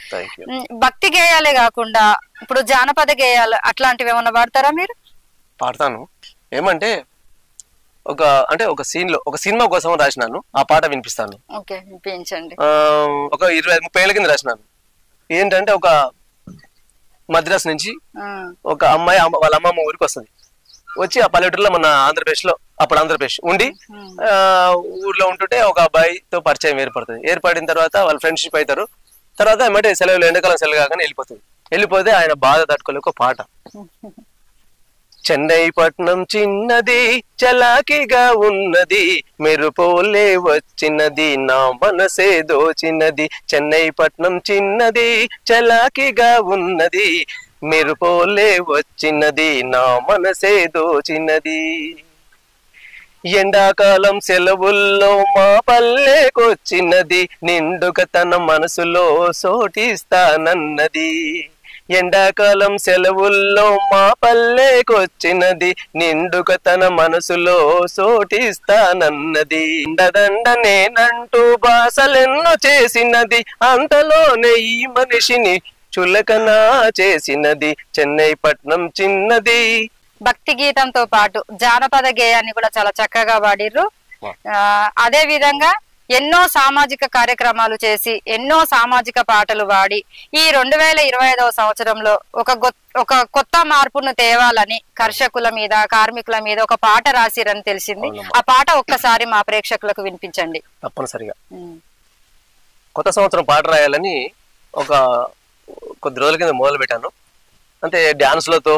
Speaker 1: భక్తి గేయాలే కాకుండా ఇప్పుడు జానపద గేయాలు అట్లాంటివి ఏమన్నా పాడతారా మీరు?
Speaker 2: పాడతాను. ఏమంటే ఒక సీన్ లో ఒక సినిమా కోసం రాసినాను, ఆ పాట వినిపిస్తాను.
Speaker 1: ఓకే, వినిపించండి.
Speaker 2: ఒక 20-30 ఏళ్ల కింద రాసినాను. ఏంటంటే ఒక మద్రాస్ నుంచి ఒక అమ్మాయి వాళ్ళ అమ్మమ్మ ఊరికి వస్తుంది. వచ్చి ఆ పల్లెటూరులో మన ఆంధ్రప్రదేశ్ లో, అప్పుడు ఆంధ్రప్రదేశ్ ఉండి ఊర్లో ఉంటుంటే ఒక అబ్బాయితో పరిచయం ఏర్పడిన తర్వాత వాళ్ళు ఫ్రెండ్షిప్ అవుతారు. తర్వాత ఏమంటే సెలవులు, ఎండాకాలం సెలవు కాగానే వెళ్ళిపోతే ఆయన బాధ తట్టుకోలేక పాట, చెన్నై పట్నం చిన్నది చలాకిగా ఉన్నది, మెరుపోలే వచ్చినది నా మనసే దోచినది, చెన్నై పట్నం చిన్నది చలాకిగా ఉన్నది, మెరుపోలే వచ్చినది నా మనసే దోచినది, ఎండాకాలం సెలవుల్లో మా పల్లెకొచ్చినది, నిండుక తన మనసులో సోటిస్తానన్నది, ఎండాకాలం సెలవుల్లో మా పల్లెకొచ్చినది, నిండుక తన మనసులో సోటిస్తానన్నది, దండ నేనంటూ బాసలెన్నో చేసినది, అంతలోనే ఈ మనిషిని చులకనా చేసినది, చెన్నై పట్నం చిన్నది.
Speaker 1: భక్తి గీతంతో పాటు జానపద గేయాన్ని కూడా చాలా చక్కగా పాడిర్రు. అదే విధంగా ఎన్నో సామాజిక కార్యక్రమాలు చేసి ఎన్నో సామాజిక పాటలు పాడి ఈ 2025వ సంవత్సరంలో ఒక కొత్త మార్పును తేవాలని కర్షకుల మీద, కార్మికుల మీద ఒక పాట రాసిరని తెలిసింది. ఆ పాట ఒక్కసారి మా ప్రేక్షకులకు వినిపించండి.
Speaker 2: తప్పనిసరిగా. కొత్త సంవత్సరం పాట రాయాలని కొద్ది రోజుల కింద మొదలు పెట్టాను. అంటే డాన్స్లతో,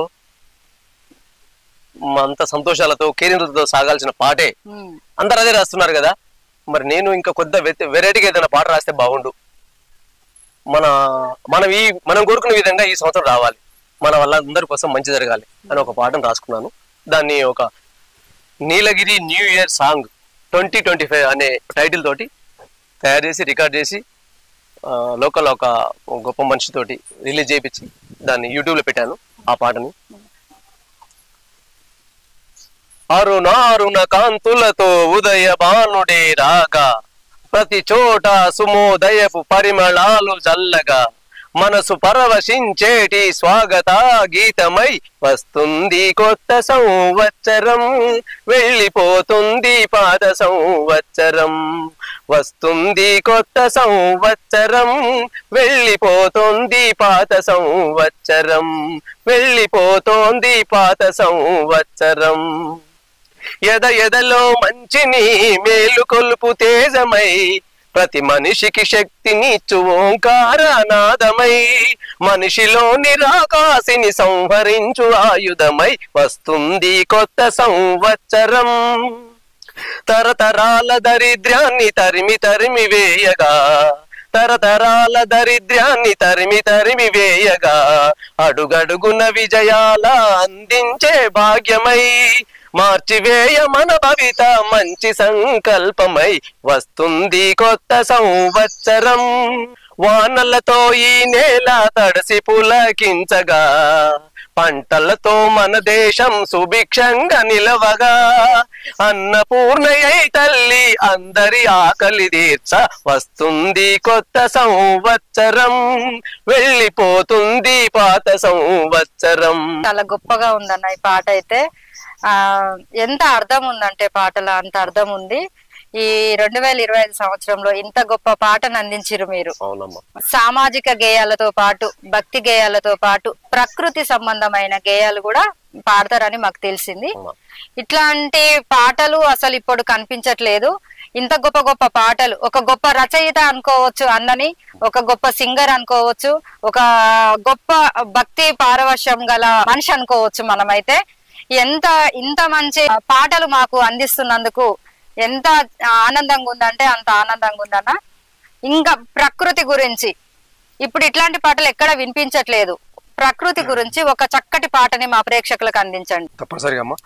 Speaker 2: అంత సంతోషాలతో, కేరింతలతో సాగాల్సిన పాటే. అందరు అదే రాస్తున్నారు కదా, మరి నేను ఇంకా కొద్ది వెరైటీగా ఏదైనా పాట రాస్తే బాగుండు, మనం కోరుకునే విధంగా ఈ సంవత్సరం రావాలి, మన వల్ల అందరి కోసం మంచి జరగాలి అని ఒక పాటను రాసుకున్నాను. దాన్ని ఒక నీలగిరి న్యూ ఇయర్ సాంగ్ 2025 అనే టైటిల్ తోటి తయారు చేసి రికార్డ్ చేసి లోకల్ ఒక గొప్ప మనిషితోటి రిలీజ్ చేయించి దాన్ని యూట్యూబ్లో పెట్టాను ఆ పాటని. అరుణారుణ కాంతులతో ఉదయ భానుడే రాగా, ప్రతి చోట సుమోదయపు పరిమళాలు చల్లగా, మనసు పరవశించేటి స్వాగత గీతమై వస్తుంది కొత్త సంవత్సరం, వెళ్ళిపోతుంది పాత సంవత్సరం. వస్తుంది కొత్త సంవత్సరం, వెళ్ళిపోతుంది పాత సంవత్సరం, వెళ్ళిపోతోంది పాత సంవత్సరం. ఎదలో మంచిని మేలు కొలుపు తేజమై, ప్రతి మనిషికి శక్తినిచ్చు ఓంకారనాదమై, మనిషిలో నిరాకాశిని సంహరించు ఆయుధమై వస్తుంది కొత్త సంవత్సరం. తరతరాల దరిద్రాన్ని తరిమి తరిమి వేయగా, తరతరాల దరిద్రాన్ని తరిమి తరిమి వేయగా, అడుగడుగున విజయాల అందించే భాగ్యమై, మార్చివేయ మన భవిత మంచి సంకల్పమై వస్తుంది కొత్త సంవత్సరం. వానలతో ఈ నేల తడిసి పులకించగా, పంటలతో మన దేశం సుభిక్షంగా నిలవగా, అన్నపూర్ణయై తల్లి అందరి ఆకలి తీర్చ వస్తుంది కొత్త సంవత్సరం, వెళ్ళిపోతుంది పాత సంవత్సరం.
Speaker 1: చాలా గొప్పగా ఉందన్న ఈ పాట అయితే. ఎంత అర్థం ఉందంటే పాటలో అంత అర్థం ఉంది. ఈ 2025 సంవత్సరంలో ఇంత గొప్ప పాటను అందించారు మీరు. సామాజిక గేయాలతో పాటు భక్తి గేయాలతో పాటు ప్రకృతి సంబంధమైన గేయాలు కూడా పాడతారని మాకు తెలిసింది. ఇట్లాంటి పాటలు అసలు ఇప్పుడు కనిపించట్లేదు. ఇంత గొప్ప గొప్ప పాటలు, ఒక గొప్ప రచయిత అనుకోవచ్చు అన్నని, ఒక గొప్ప సింగర్ అనుకోవచ్చు, ఒక గొప్ప భక్తి పారవశ్యం గల మనిషి అనుకోవచ్చు మనమైతే. ఇంత మంచి పాటలు మాకు అందిస్తున్నందుకు ఎంత ఆనందంగా ఉందంటే అంత ఆనందంగా ఉందన్న. ఇంకా ప్రకృతి గురించి ఇప్పుడు ఇట్లాంటి పాటలు ఎక్కడ వినిపించట్లేదు. ప్రకృతి గురించి ఒక చక్కటి పాటని మా ప్రేక్షకులకు అందించండి.
Speaker 2: తప్పనిసరిగా అమ్మా.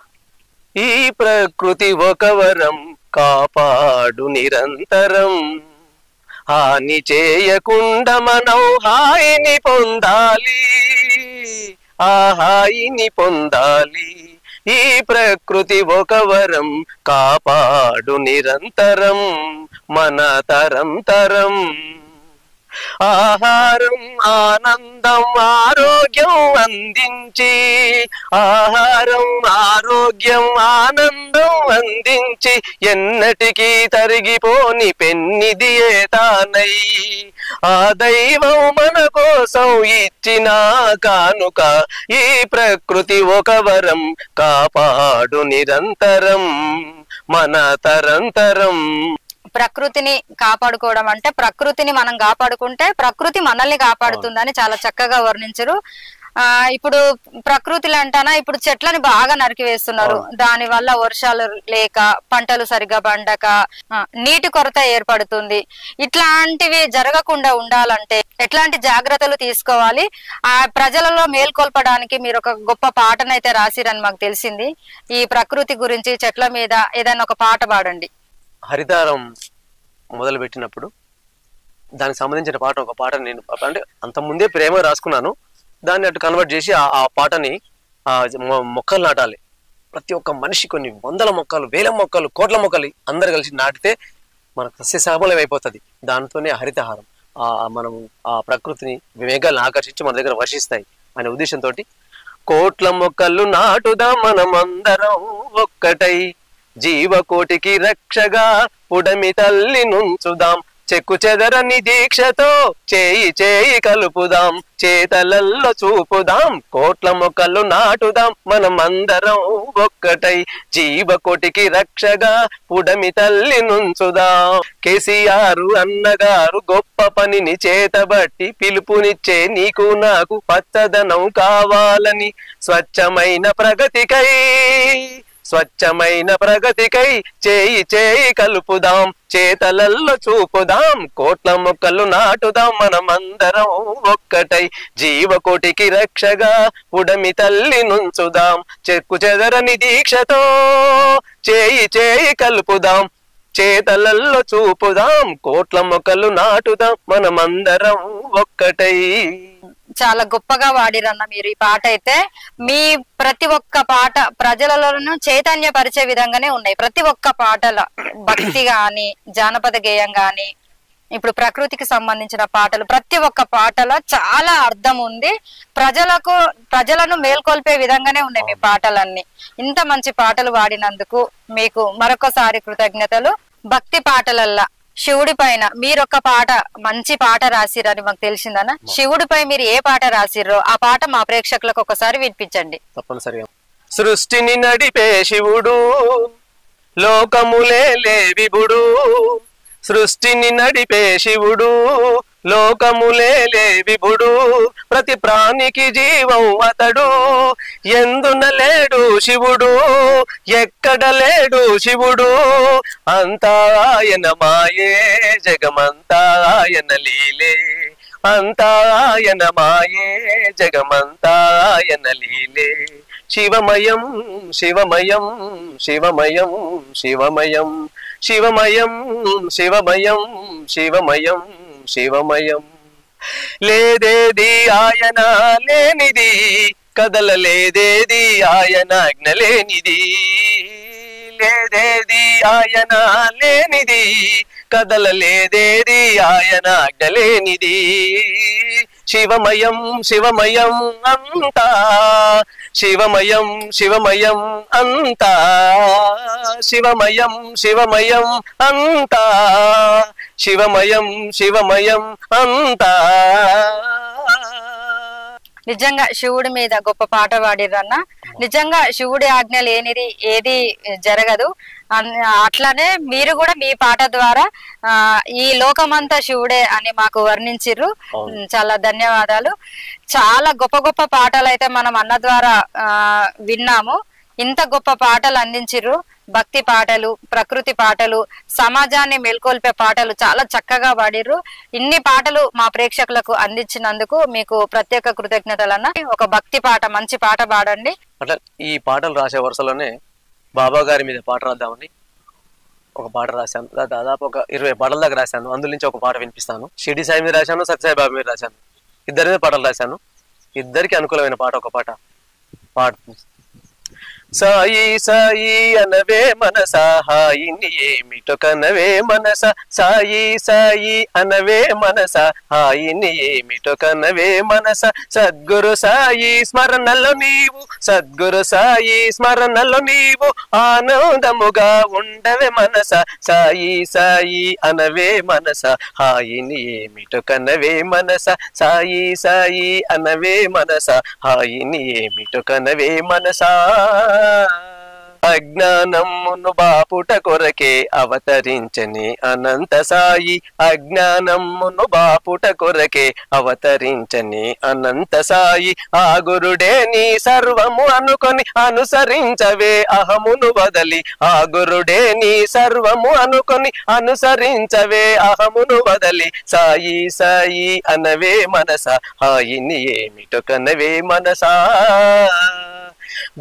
Speaker 2: ఈ ప్రకృతి ఒక వరం, కాపాడు నిరంతరం, హాని చేయకుండా మనం హాయిని పొందాలి, ఆ హాయిని పొందాలి. ఈ ప్రకృతి ఒక వరం, కాపాడు నిరంతరం, మన తరం తరం. ఆహారం ఆనందం ఆరోగ్యం అందించి, ఆహారం ఆరోగ్యం ఆనందం అందించి, ఎన్నటికీ తరిగిపోని పెన్నిదియే తానై, ఆ దైవం మన కోసం ఇచ్చిన కానుక. ఈ ప్రకృతి ఒక వరం, కాపాడు నిరంతరం, మన తరంతరం.
Speaker 1: ప్రకృతిని కాపాడుకోవడం అంటే ప్రకృతిని మనం కాపాడుకుంటే ప్రకృతి మనల్ని కాపాడుతుందని చాలా చక్కగా వర్ణించరు. ఇప్పుడు ప్రకృతిలో అంటానా ఇప్పుడు చెట్లని బాగా నరికివేస్తున్నారు. దాని వల్ల వర్షాలు లేక, పంటలు సరిగా పండక, నీటి కొరత ఏర్పడుతుంది. ఇట్లాంటివి జరగకుండా ఉండాలంటే ఎట్లాంటి జాగ్రత్తలు తీసుకోవాలి? ఆ ప్రజలలో మేల్కొల్పడానికి మీరు ఒక గొప్ప పాటనైతే రాసిరని మాకు తెలిసింది. ఈ ప్రకృతి గురించి, చెట్ల మీద ఏదైనా ఒక పాట పాడండి.
Speaker 2: హరితారం మొదలు పెట్టినప్పుడు దానికి సంబంధించిన పాట, ఒక పాట నేను అంటే అంత ముందే ప్రేమ రాసుకున్నాను. దాన్ని అటు కన్వర్ట్ చేసి ఆ పాటని మొక్కలు నాటాలి. ప్రతి ఒక్క మనిషి కొన్ని వందల మొక్కలు, వేల మొక్కలు, కోట్ల మొక్కలు అందరు కలిసి నాటితే మనకు సస్యశ్యామలం అయిపోతుంది. దాంతోనే హరితహారం. మనం ఆ ప్రకృతిని, మేఘాలను ఆకర్షించి మన దగ్గర వర్షిస్తాయి అనే ఉద్దేశంతో కోట్ల మొక్కలు నాటుదాం మనమందరం ఒక్కటై, జీవకోటికి రక్షగా పుడమి తల్లి నుంచుదాం, చెక్కు చెదరని దీక్షతో చేయి చేయి కలుపుదాం, చేతలల్లో చూపుదాం, కోట్ల మొక్కలు నాటుదాం మనమందరం ఒక్కటై, జీవకోటికి రక్షగా పుడమి తల్లి నుంచుదాం. కేసీఆర్ అన్నగారు గొప్ప పనిని చేతబట్టి పిలుపునిచ్చే నీకు నాకు పచ్చదనం కావాలని, స్వచ్ఛమైన ప్రగతికై చేయి చేయి కలుపుదాం, చేతలల్లో చూపుదాం, కోట్ల మొక్కలు నాటుదాం మనమందరం ఒక్కటై, జీవకోటికి రక్షగా పుడమి తల్లి నుంచుదాం, చెక్కు చెదరని దీక్షతో చేయి చేయి కలుపుదాం. చేతలల్లో చూపుదాం, కోట్ల మొక్కలు నాటుదాం, మనమందరం ఒక్కటై.
Speaker 1: చాలా గొప్పగా వాడిరన్న మీరు ఈ పాట అయితే. మీ ప్రతి ఒక్క పాట ప్రజలలోనూ చైతన్యపరిచే విధంగానే ఉన్నాయి. ప్రతి ఒక్క పాటల భక్తి గాని, జానపద గేయం గాని, ఇప్పుడు ప్రకృతికి సంబంధించిన పాటలు, ప్రతి ఒక్క పాటలో చాలా అర్థం ఉంది. ప్రజలను మేల్కొల్పే విధంగానే ఉన్నాయి మీ పాటలన్నీ. ఇంత మంచి పాటలు వాడినందుకు మీకు మరొకసారి కృతజ్ఞతలు. భక్తి పాటలల్లా శివుడి పైన మీరొక్క పాట, మంచి పాట రాసిరని మాకు తెలిసిందన్న. శివుడిపై మీరు ఏ పాట రాసిర్రో ఆ పాట మా ప్రేక్షకులకు ఒకసారి వినిపించండి.
Speaker 2: తప్పనిసరిగా. సృష్టిని నడిపే శివుడు, లోకములే విభుడు. సృష్టిని నడిపే శివుడు, లోకములే విభుడు. ప్రతి ప్రాణికి జీవం అతడు, ఎందున లేడు శివుడు, ఎక్కడ లేడు శివుడు. అంతా ఆయన మాయే, జగమంతా ఆయన లీలే. అంతా ఆయన మాయే, జగమంతా ఆయన లీలే. శివమయం శివమయం శివమయం శివమయం శివమయం శివమయం శివమయం శివమయం. లేదేది ఆయన లేనిది, కదలలేదేది ఆయన ఆజ్ఞలేనిది. లేదేది ఆయన లేనిది, కదలలేదేది ఆయన ఆజ్ఞలేనిది. శివమయం శివమయం అంతా, శివమయం శివమయం అంతా. శివమయం శివమయం అంతా, శివమయం శివమయం అంతా.
Speaker 1: నిజంగా శివుడి మీద గొప్ప పాట పాడిరన్న. నిజంగా శివుడి ఆజ్ఞ లేనిది ఏది జరగదు. అట్లానే మీరు కూడా మీ పాట ద్వారా ఈ లోకమంతా శివుడే అని మాకు వర్ణించిర్రు. చాలా ధన్యవాదాలు. చాలా గొప్ప గొప్ప పాటలు అయితే మనం అన్న ద్వారా విన్నాము. ఇంత గొప్ప పాటలు అందించిర్రు. భక్తి పాటలు, ప్రకృతి పాటలు, సమాజాన్ని మేల్కొల్పే పాటలు చాలా చక్కగా పాడిర్రు. ఇన్ని పాటలు మా ప్రేక్షకులకు అందించినందుకు మీకు ప్రత్యేక కృతజ్ఞతలన్న. ఒక భక్తి పాట, మంచి పాట పాడండి.
Speaker 2: అట్లా ఈ పాటలు రాసే వరుసలోనే బాబా గారి మీద పాట రాద్దామని ఒక పాట రాశాను. దాదాపు ఒక 20 పాటల దాకా రాశాను. అందులో నుంచి ఒక పాట వినిపిస్తాను. షిరిడి సాయి మీద రాశాను, సత్యసాయి బాబా మీద రాశాను. ఇద్దరి మీద పాటలు రాశాను. ఇద్దరికి అనుకూలమైన పాట ఒక పాట పాడు. సాయి సాయి అనవే మనస, హాయిని ఏమిటో కనవే మనస. సాయి సాయి అనవే మనస, హాయిని ఏమిటో కనవే మనస. సద్గురు సాయి స్మరణలో నీవు, సద్గురు సాయి స్మరణలో నీవు ఆనందముగా ఉండవే మనస. సాయి సాయి అనవే మనస, హాయిని ఏమిటో కనవే మనస. సాయి సాయి అనవే మనస, హాయిని ఏమిటో కనవే మనస. అజ్ఞానమును బాపుట కొరకే అవతరించని అనంత సాయి. అజ్ఞానమును బాపుట కొరకే అవతరించని అనంత సాయి. ఆ గురుడే నీ సర్వము అనుకొని అనుసరించవే అహమును వదలి. ఆ గురుడే నీ సర్వము అనుకొని అనుసరించవే అహమును వదలి. సాయి సాయి అనవే మనస, హాయిని ఏమిటో కనవే మనసా.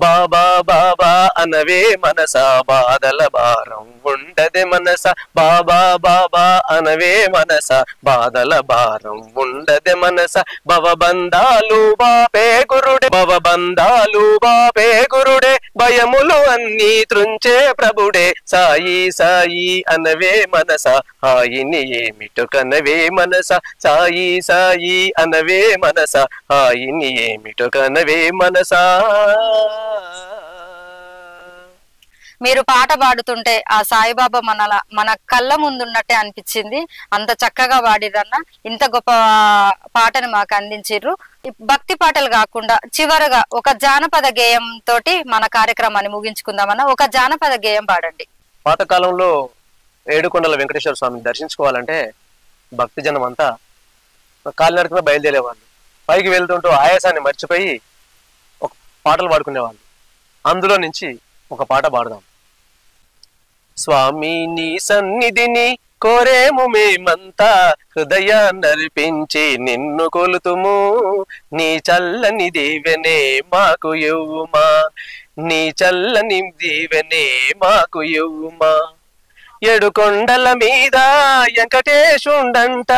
Speaker 2: బాబా బాబా అనవే మనస, బాధల భారం ఉండదే మనస. బాబా బాబా అనవే మనస, బాధల భారం ఉండదే మనస. భవబంధాలు బాపే గురుడే, భవబంధాలు బాపే గురుడే. భయములు అన్నీ త్రుంచే ప్రభుడే. సాయి సాయి అనవే మనస, హాయిని ఏమిటో కనవే మనస. సాయి సాయి అనవే మనస, హాయిని ఏమిటో కనవే మనసా.
Speaker 1: మీరు పాట పాడుతుంటే ఆ సాయిబాబా మన కళ్ళ ముందున్నట్టే అనిపించింది. అంత చక్కగా పాడిరన్న. ఇంత గొప్ప పాటను మాకు అందించిర్రు. భక్తి పాటలు కాకుండా చివరగా ఒక జానపద గేయం తోటి మన కార్యక్రమాన్ని ముగించుకుందామన్న. ఒక జానపద గేయం పాడండి.
Speaker 2: పాతకాలంలో ఏడుకొండల వెంకటేశ్వర స్వామిని దర్శించుకోవాలంటే భక్తి జనం అంతా కాలినడకన బయలుదేరేవాళ్ళు. పైకి వెళ్తుంటూ ఆయాసాన్ని మర్చిపోయి ఒక పాటలు పాడుకునేవాళ్ళు. అందులో నుంచి ఒక పాట పాడదాం. స్వామి నీ సన్నిధిని కోరేము మేమంతా, హృదయాన్నర్పించి నిన్ను కొలుతుము. నీ చల్లని దీవెనే మాకు ఇవ్వుమా, నీ చల్లని దీవెనే మాకు ఇవ్వుమా. ఏడు కొండల మీద వెంకటేశుండంట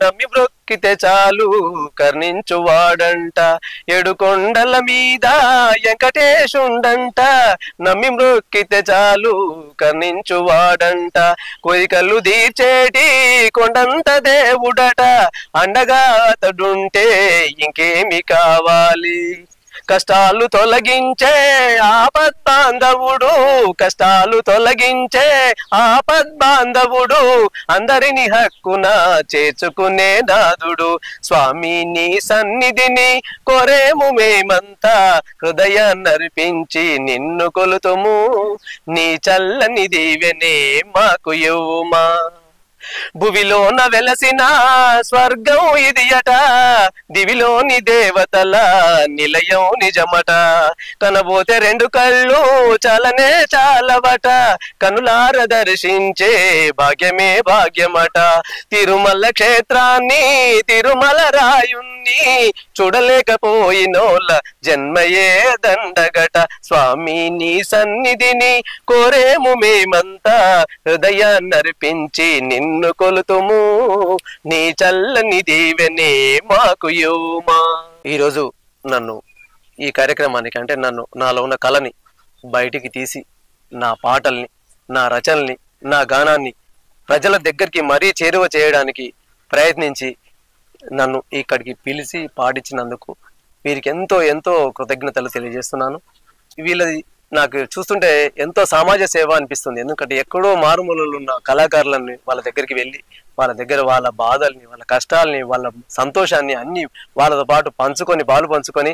Speaker 2: నమ్మి బ్రొక్కితే చాలు కర్ణించువాడంట. ఏడు కొండల మీద వెంకటేశుండంట నమ్మి బ్రొక్కితే చాలు కర్ణించువాడంట. కోరికలు తీర్చేటి కొండంత దేవుడట అండగా అతడుంటే ఇంకేమి కావాలి. కష్టాలు తొలగించే ఆపద్బాంధవుడు కష్టాలు తొలగించే ఆపద్బాంధవుడు అందరిని హక్కున చేర్చుకునే నాదుడు. స్వామి నీ సన్నిధిని కోరేము మేమంతా హృదయాన్నర్పించి నిన్ను కొలుతుము. నీ చల్లని దీవెనే మాకు ఇవ్వుమా. భువిలోన వెలసిన స్వర్గం ఇది అట దివిలోని దేవతల నిలయం నిజమట. కనబోతే రెండు కళ్ళు చాలనే చాలవట కనులార దర్శించే భాగ్యమే భాగ్యమట. తిరుమల క్షేత్రాన్ని తిరుమల రాయుణ్ణి చూడలేకపోయినోళ్ళ జన్మయే దండగట. స్వామి నీ సన్నిధిని కోరేము మేమంతా హృదయాన్నర్పించి నిన్ను కొలుతుము. నీ చల్లని దీవెనే మాకు యోమా. ఈరోజు నన్ను ఈ కార్యక్రమానికి అంటే నాలో ఉన్న కళని బయటికి తీసి నా పాటల్ని నా రచనల్ని నా గానాన్ని ప్రజల దగ్గరికి మరీ చేరువ చేయడానికి ప్రయత్నించి నన్ను ఇక్కడికి పిలిచి పాడించినందుకు వీరికి ఎంతో ఎంతో కృతజ్ఞతలు తెలియజేస్తున్నాను. వీళ్ళది నాకు చూస్తుంటే ఎంతో సమాజ సేవ అనిపిస్తుంది. ఎందుకంటే ఎక్కడో మారుమూలలో ఉన్న కళాకారులని వాళ్ళ దగ్గరికి వెళ్ళి వాళ్ళ దగ్గర వాళ్ళ బాధల్ని వాళ్ళ కష్టాలని వాళ్ళ సంతోషాన్ని అన్ని వాళ్ళతో పాటు పాలు పంచుకొని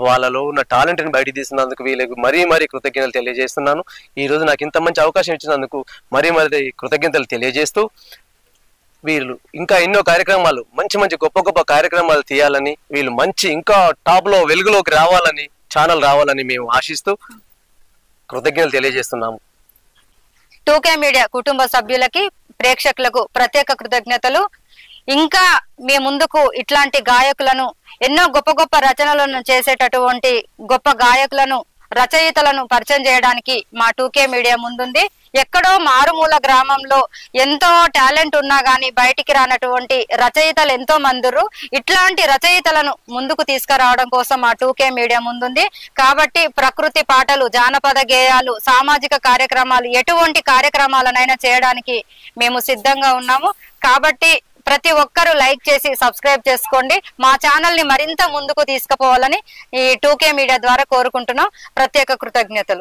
Speaker 2: వాళ్ళలో ఉన్న టాలెంట్ని బయట తీసినందుకు వీళ్ళకి మరీ మరీ కృతజ్ఞతలు తెలియజేస్తున్నాను. ఈరోజు నాకు ఇంత మంచి అవకాశం ఇచ్చినందుకు మరీ మరీ కృతజ్ఞతలు తెలియజేస్తూ వీళ్ళు ఇంకా ఎన్నో కార్యక్రమాలు మంచి మంచి గొప్ప గొప్ప కార్యక్రమాలు తీయాలని వీళ్ళు మంచి ఇంకా టాప్లో వెలుగులోకి రావాలని ఛానల్ రావాలని మేము ఆశిస్తూ కృతజ్ఞతలు తెలియజేస్తున్నాము.
Speaker 1: 2K మీడియా కుటుంబ సభ్యులకి ప్రేక్షకులకు ప్రత్యేక కృతజ్ఞతలు. ఇంకా మీ ముందుకు ఇట్లాంటి గాయకులను ఎన్నో గొప్ప గొప్ప రచనలను చేసేటటువంటి గొప్ప గాయకులను రచయితలను పరిచయం చేయడానికి మా 2K మీడియా ముందుంది. ఎక్కడో మారుమూల గ్రామంలో ఎంతో టాలెంట్ ఉన్నా గానీ బయటికి రానటువంటి రచయితలు ఎంతో మందిరు. ఇట్లాంటి రచయితలను ముందుకు తీసుకురావడం కోసం మా 2K మీడియా ముందుంది. కాబట్టి ప్రకృతి పాటలు, జానపద గేయాలు, సామాజిక కార్యక్రమాలు ఎటువంటి కార్యక్రమాలనైనా చేయడానికి మేము సిద్ధంగా ఉన్నాము. కాబట్టి ప్రతి ఒక్కరూ లైక్ చేసి సబ్స్క్రైబ్ చేసుకోండి. మా ఛానల్ ని మరింత ముందుకు తీసుకుపోవాలని ఈ 2K మీడియా ద్వారా కోరుకుంటున్నాం. ప్రత్యేక కృతజ్ఞతలు.